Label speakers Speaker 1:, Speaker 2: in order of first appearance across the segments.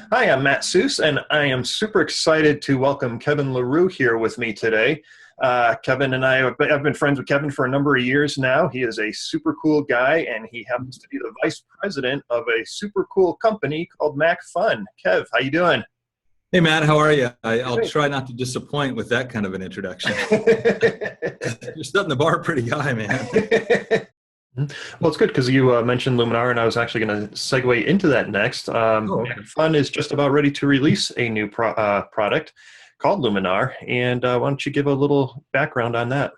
Speaker 1: Hi, I'm Matt Suess, and I am super excited to welcome Kevin La Rue here with me today. Kevin and I've been friends with Kevin for a number of years now. He is a super cool guy, and he happens to be the vice president of a super cool company called Macphun. Kev, how you doing?
Speaker 2: Hey, Matt, how are you? I'll try not to disappoint with that kind of an introduction. You're setting the bar pretty high, man.
Speaker 1: Well, it's good because you mentioned Luminar, and I was actually going to segue into that next.
Speaker 2: Okay.
Speaker 1: Macphun is just about ready to release a new product called Luminar, and why don't you give a little background on that?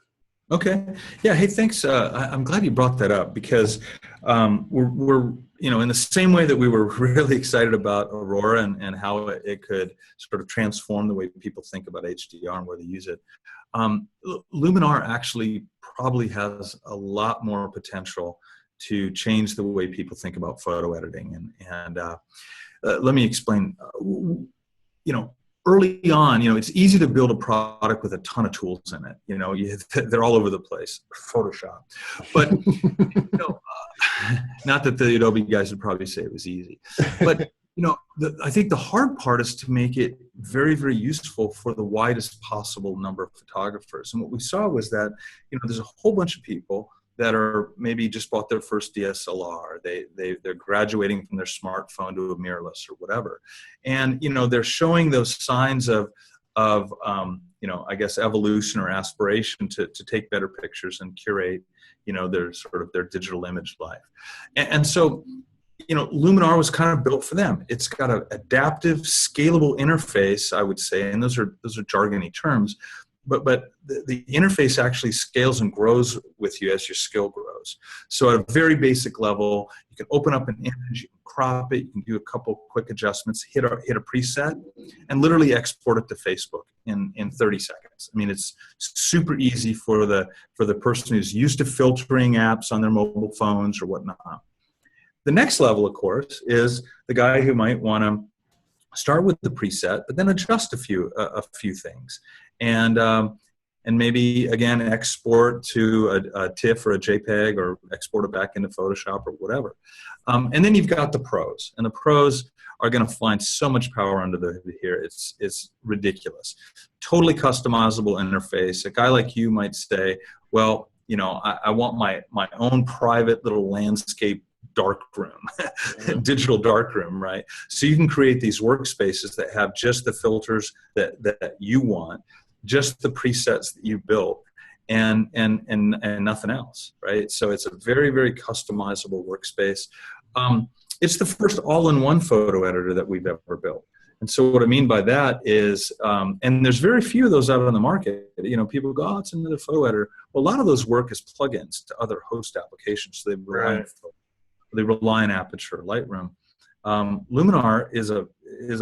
Speaker 2: Okay. Yeah. Hey, thanks. I'm glad you brought that up because we're in the same way that we were really excited about Aurora and how it could sort of transform the way people think about HDR and where they use it. Luminar actually probably has a lot more potential to change the way people think about photo editing. And let me explain. Early on, it's easy to build a product with a ton of tools in it. They're all over the place. Photoshop, but not that the Adobe guys would probably say it was easy, but I think the hard part is to make it very, very useful for the widest possible number of photographers. And what we saw was that there's a whole bunch of people that are maybe just bought their first DSLR. They're graduating from their smartphone to a mirrorless or whatever, and they're showing those signs of I guess evolution or aspiration to take better pictures and curate their digital image life, and so Luminar was kind of built for them. It's got an adaptive, scalable interface, I would say, and those are jargony terms. But the interface actually scales and grows with you as your skill grows. So at a very basic level, you can open up an image, you can crop it, you can do a couple quick adjustments, hit a preset, and literally export it to Facebook in 30 seconds. I mean, it's super easy for the person who's used to filtering apps on their mobile phones or whatnot. The next level, of course, is the guy who might want to start with the preset, but then adjust a few things, and maybe again export to a TIFF or a JPEG, or export it back into Photoshop or whatever. And then you've got the pros, and the pros are going to find so much power under the hood here. It's ridiculous. Totally customizable interface. A guy like you might say, well, I want my own private little landscape darkroom, digital darkroom, right? So you can create these workspaces that have just the filters that you want, just the presets that you built, and nothing else, right? So it's a very, very customizable workspace. It's the first all-in-one photo editor that we've ever built. And so what I mean by that is, and there's very few of those out on the market. People go, oh, it's another photo editor. Well, a lot of those work as plugins to other host applications. So they rely on Aperture, Lightroom. Luminar is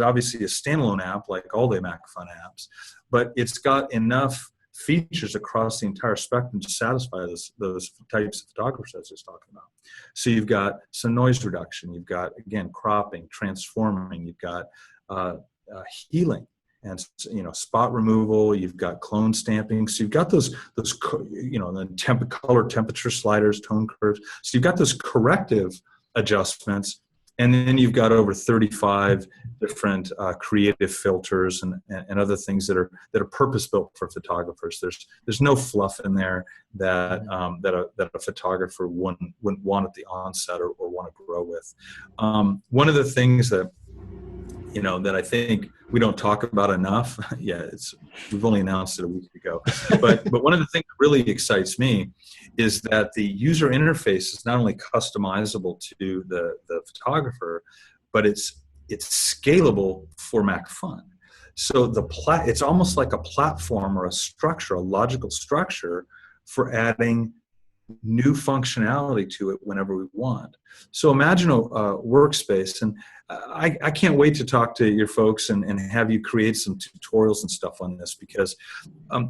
Speaker 2: obviously a standalone app like all the Macphun apps, but it's got enough features across the entire spectrum to satisfy those types of photographers I was just talking about. So you've got some noise reduction, you've got, again, cropping, transforming, you've got healing, and spot removal, you've got clone stamping, so you've got those the color temperature sliders, tone curves, so you've got those corrective adjustments, and then you've got over 35 different creative filters and other things that are purpose built for photographers. There's no fluff in there that a photographer wouldn't want at the onset or want to grow with. One of the things that that I think we don't talk about enough. We've only announced it a week ago, but one of the things that really excites me is that the user interface is not only customizable to the photographer, but it's scalable for Macphun. So it's almost like a platform or a structure, a logical structure for adding new functionality to it whenever we want. So imagine a workspace, and I can't wait to talk to your folks and have you create some tutorials and stuff on this, because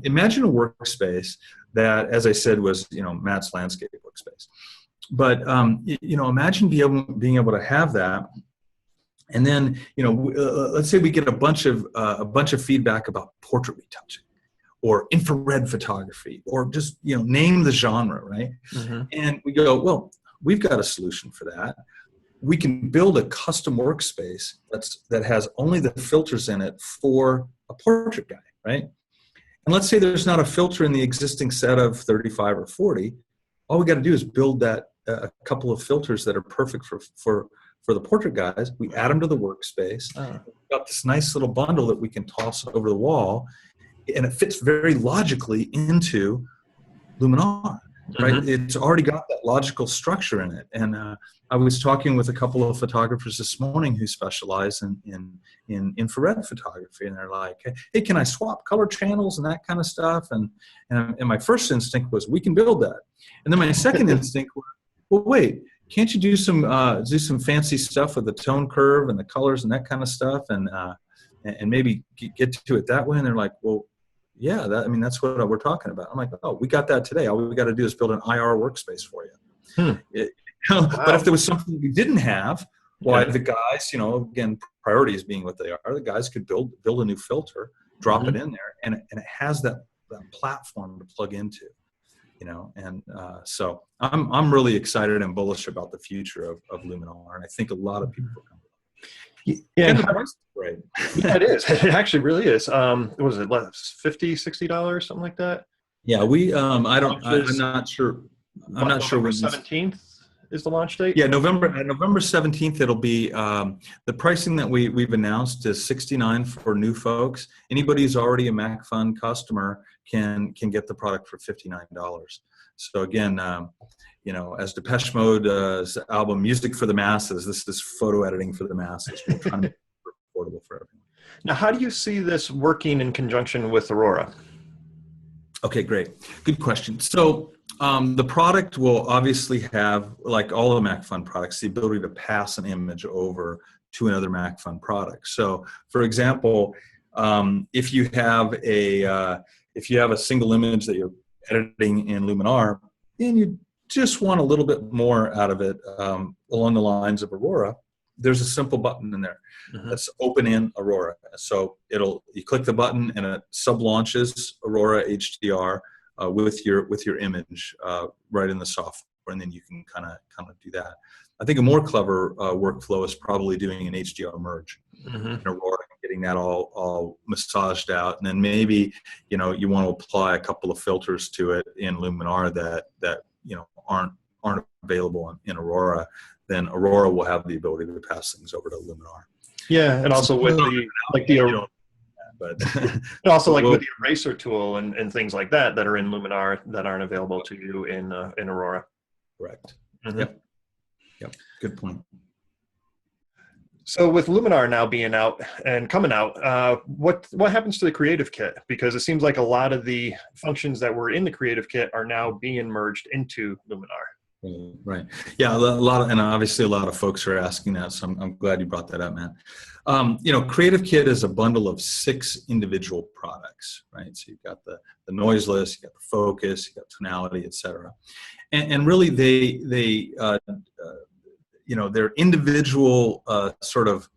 Speaker 2: imagine a workspace that, as I said, was Matt's landscape workspace. But imagine being able to have that, and then let's say we get a bunch of feedback about portrait retouching, or infrared photography, or just name the genre, right? Mm-hmm. And we go, well, we've got a solution for that. we can build a custom workspace that has only the filters in it for a portrait guy, right? And let's say there's not a filter in the existing set of 35 or 40. All we got to do is build that a couple of filters that are perfect for the portrait guys. We add them to the workspace. We've got this nice little bundle that we can toss over the wall, and it fits very logically into Luminar, right?
Speaker 1: Mm-hmm.
Speaker 2: It's already got that logical structure in it. And I was talking with a couple of photographers this morning who specialize in infrared photography, and they're like, hey, can I swap color channels and that kind of stuff? And my first instinct was, we can build that. And then my second instinct was, well, wait, can't you do some fancy stuff with the tone curve and the colors and that kind of stuff, and maybe get to it that way? And they're like, well, yeah, that's what we're talking about. I'm like, oh, we got that today. All we got to do is build an IR workspace for you.
Speaker 1: Wow.
Speaker 2: But if there was something we didn't have, the guys, again, priorities being what they are, the guys could build a new filter, drop it in there, and it has that platform to plug into. So I'm really excited and bullish about the future of Luminar, and I think a lot of people will come.
Speaker 1: Yeah,
Speaker 2: and the price is great.
Speaker 1: Yeah, it is. It actually really is. What was it, less $50-$60, something like that?
Speaker 2: Yeah, I'm not sure. I'm not sure when
Speaker 1: 17th is the launch date.
Speaker 2: Yeah, November 17th. It'll be the pricing that we've announced is $69 for new folks. Anybody who's already a Macphun customer can get the product for $59. So again, as Depeche Mode's album "Music for the Masses," this is photo editing for the masses. We're trying to make it affordable for everyone.
Speaker 1: Now, how do you see this working in conjunction with Aurora?
Speaker 2: Okay, great. Good question. So the product will obviously have, like all the Macphun products, the ability to pass an image over to another Macphun product. So, for example, if you have a single image that you're editing in Luminar, and you just want a little bit more out of it along the lines of Aurora, there's a simple button in there that's open in Aurora. So you click the button and it sub-launches Aurora HDR with your image right in the software, and then you can kind of do that. I think a more clever workflow is probably doing an HDR merge in Aurora, getting that all massaged out, and then maybe you want to apply a couple of filters to it in Luminar that aren't available in Aurora. Then Aurora will have the ability to pass things over to Luminar.
Speaker 1: Yeah, and also with with the eraser tool and things like that are in Luminar that aren't available to you in Aurora.
Speaker 2: Correct. Yep. Good point.
Speaker 1: So with Luminar now being out and coming out, what happens to the Creative Kit? Because it seems like a lot of the functions that were in the Creative Kit are now being merged into Luminar.
Speaker 2: Right. Yeah, and obviously a lot of folks are asking that, so I'm glad you brought that up, man. Creative Kit is a bundle of 6 individual products, right? So you've got the noiseless, you got the focus, you got tonality, etc. And really they're individual sort of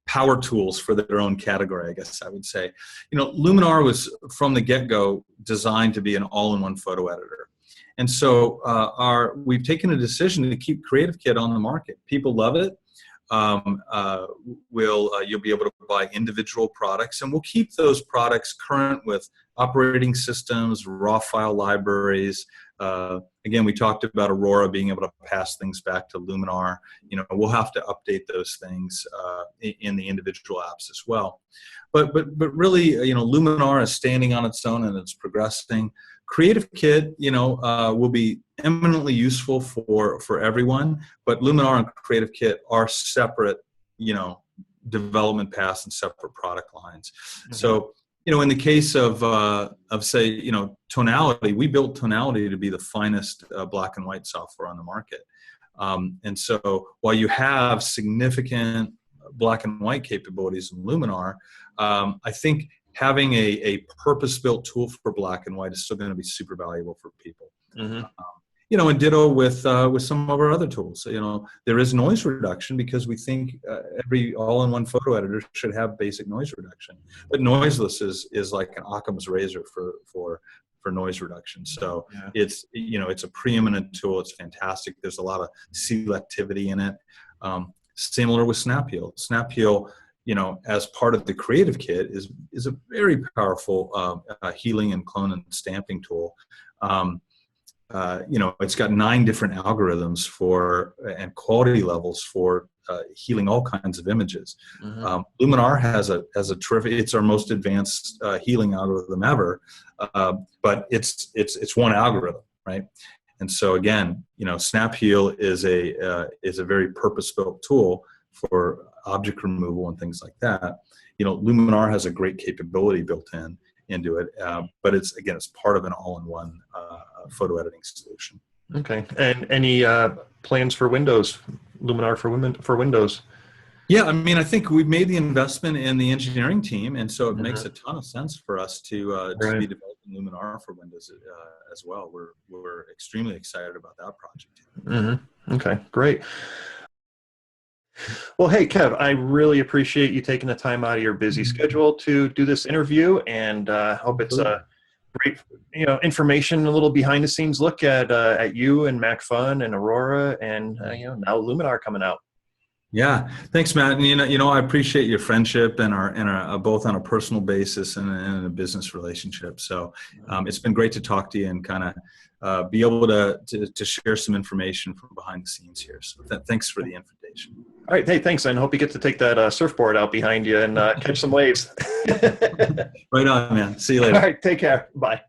Speaker 2: power tools for their own category, I guess I would say. Luminar was from the get-go designed to be an all-in-one photo editor. And so we've taken a decision to keep Creative Kit on the market. People love it. You'll be able to buy individual products, and we'll keep those products current with operating systems, raw file libraries. Again, we talked about Aurora being able to pass things back to Luminar. We'll have to update those things in the individual apps as well. But really, Luminar is standing on its own and it's progressing. Creative Kit, will be eminently useful for everyone, but Luminar and Creative Kit are separate, development paths and separate product lines. So, in the case of say, tonality, we built tonality to be the finest black and white software on the market. And so while you have significant black and white capabilities in Luminar, I think having a purpose-built tool for black and white is still going to be super valuable for people. And ditto with some of our other tools. There is noise reduction because we think every all-in-one photo editor should have basic noise reduction. But noiseless is like an Occam's razor for noise reduction. So it's a preeminent tool. It's fantastic. There's a lot of selectivity in it. Similar with Snap Heal. Snap Heal, as part of the creative kit is a very powerful healing and clone and stamping tool. It's got 9 different algorithms and quality levels for healing all kinds of images.
Speaker 1: Mm-hmm.
Speaker 2: Luminar has a terrific. It's our most advanced healing algorithm ever, but it's one algorithm, right? And so again, Snap Heal is a very purpose-built tool for object removal and things like that. Luminar has a great capability built into it, but it's part of an all-in-one photo editing solution.
Speaker 1: Okay. And any plans for Windows, Luminar for Windows?
Speaker 2: Yeah, I mean, I think we've made the investment in the engineering team, and so it makes a ton of sense for us to be developing Luminar for Windows as well. We're extremely excited about that project.
Speaker 1: Mm-hmm. Okay, great. Well, hey, Kev, I really appreciate you taking the time out of your busy schedule to do this interview, and hope it's a great, information, a little behind the scenes look at you and Macphun and Aurora and now Luminar coming out.
Speaker 2: Yeah, thanks, Matt. And I appreciate your friendship and our both on a personal basis and in a business relationship. So it's been great to talk to you and kind of be able to share some information from behind the scenes here. So thanks for the invitation.
Speaker 1: All right, hey, thanks. And hope you get to take that surfboard out behind you and catch some waves.
Speaker 2: Right on, man. See you later.
Speaker 1: All right, take care. Bye.